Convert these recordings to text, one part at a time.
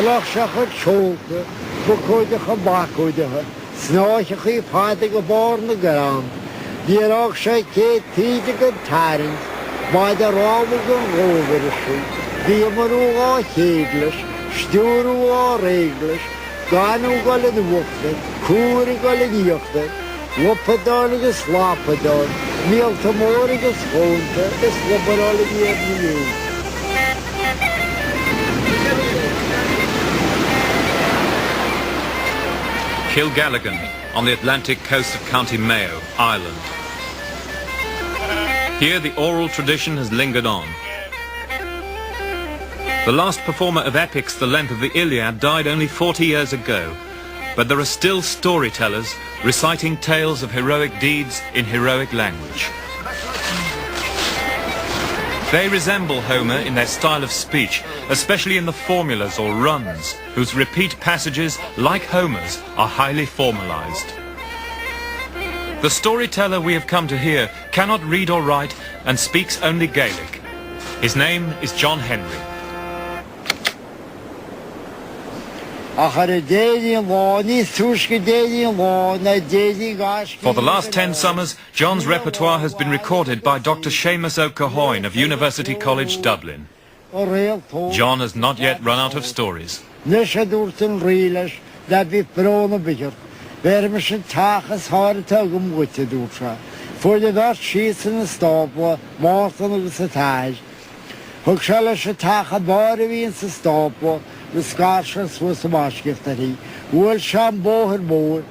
Chlachseach a tseolta, bucóideach a bacóideach, snáiseach í Bheartaigh go bár na gram. Díreach sé cé tíide go tarint, maid a rámach an rógarisú. Bhí marú á chéaglas, stúrú á réaglas, ganú go le nuachta, cúri go le níochta, wapadán agus lápadán, mílta mór agus fónta, is wabarála díad na nniu. Kilgalligan, on the Atlantic coast of County Mayo, Ireland. Here the oral tradition has lingered on. The last performer of epics the length of the Iliad died only 40 years ago, but there are still storytellers reciting tales of heroic deeds in heroic language. They resemble Homer in their style of speech, especially in the formulas or runs, whose repeat passages, like Homer's, are highly formalized. The storyteller we have come to hear cannot read or write and speaks only Gaelic. His name is John hEinrí. For the last 10 summers, John's repertoire has been recorded by Dr. Seamus O'Cahoyne of University College Dublin. John has not yet run out of stories. For the Dutch sheets in the stopwa, Martin agus a taj. Hogshala shatacha bari in the stopwa, with Scotchers was a mashgiftari. Wool sham boher boer,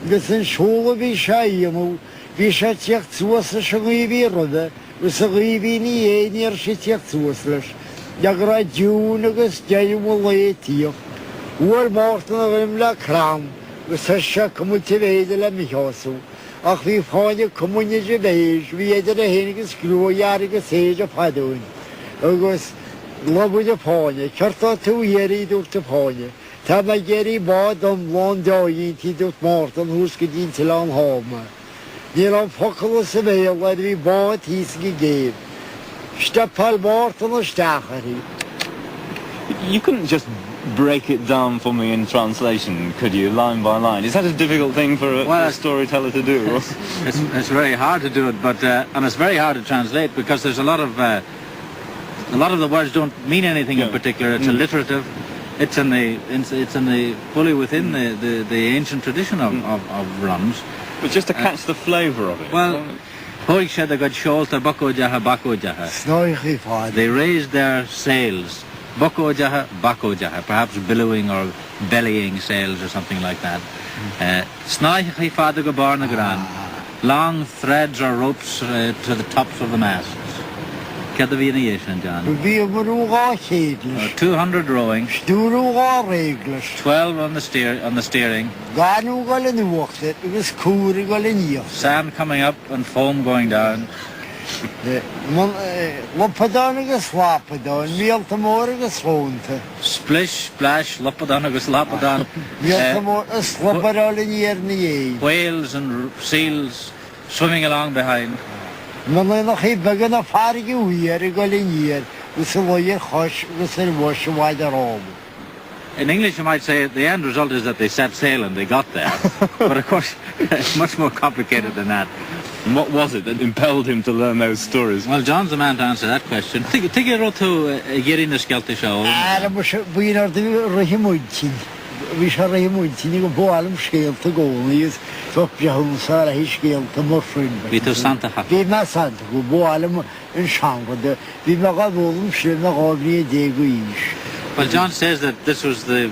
with in shula vi shayamu, vi shatjak zuas a shagivi rudde, with a rivi ni enir shitjak zuaslish. Yagra June agus jayu lay tiok. Wool Martin of him la cram, with a shak motivated la mihosu. Ach bhí fáinne comúine léis, bhí idir a héanagus grúar agus éid a fadún. Agus lobuid a fáinne, ceartá tú dhéirí dúirt a fáinne. Tá me géirí bád an bhlán Daoine tí dúirt Martin hús go dín til an háma. Níl an focail sa bhéal a bhí bád hís go géir. Stapal Martin a stacharí. You couldn't just break it down for me in translation, could you, line by line? Is that a difficult thing for a storyteller to do? It's very hard to do it, but and it's very hard to translate because there's a lot of the words don't mean anything in particular. It's alliterative. It's in the fully within the ancient tradition of runs. But just to catch the flavour of it. Well, Hoig said they got sholta bako jaha. They raised their sails. Bako jaha, perhaps billowing or bellying sails or something like that. Snaich fada go bar na gran. Long threads or ropes to the tops of the masts. Cad bhí na dhéis John? Bhí marú á chéaglas. 200 rowing. Stúrú á réaglas. 12 on the steering. Ganú go le nuachta, agus cúri go le níochta. Sand coming up and foam going down. Lapadán agus lápadán, mílta mór agus fónta. Splish, splash, lapadán agus lapadán. Mílta mór agus lapadála níar na dhé. Whales and seals swimming along behind. Man le nach began a farigi uiar go le níar, gus a loir chosh, gus a wash wide a In English you might say the end result is that they set sail and they got there. But of course, it's much more complicated than that. And what was it that impelled him to learn those stories? Well, John's the man to answer that question. Take a row to Gerin the Skelty show. We are the Rahimutin. We shall Rahimutin, you go alum scale to go. Yes, so Jahusara, he scale to Muffin. Vito Santa Happy. We must Santa go alum in Shango. We Magadolum, she Magadi, Deguish. Well, John says that this was the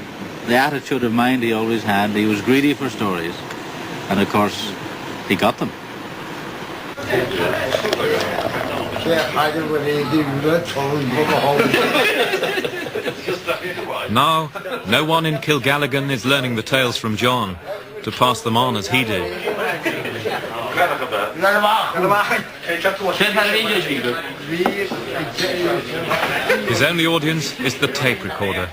attitude of mind he always had. He was greedy for stories. And of course, he got them. Now, no one in Kilgalligan is learning the tales from John to pass them on as he did. His only audience is the tape recorder,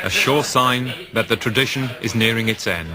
a sure sign that the tradition is nearing its end.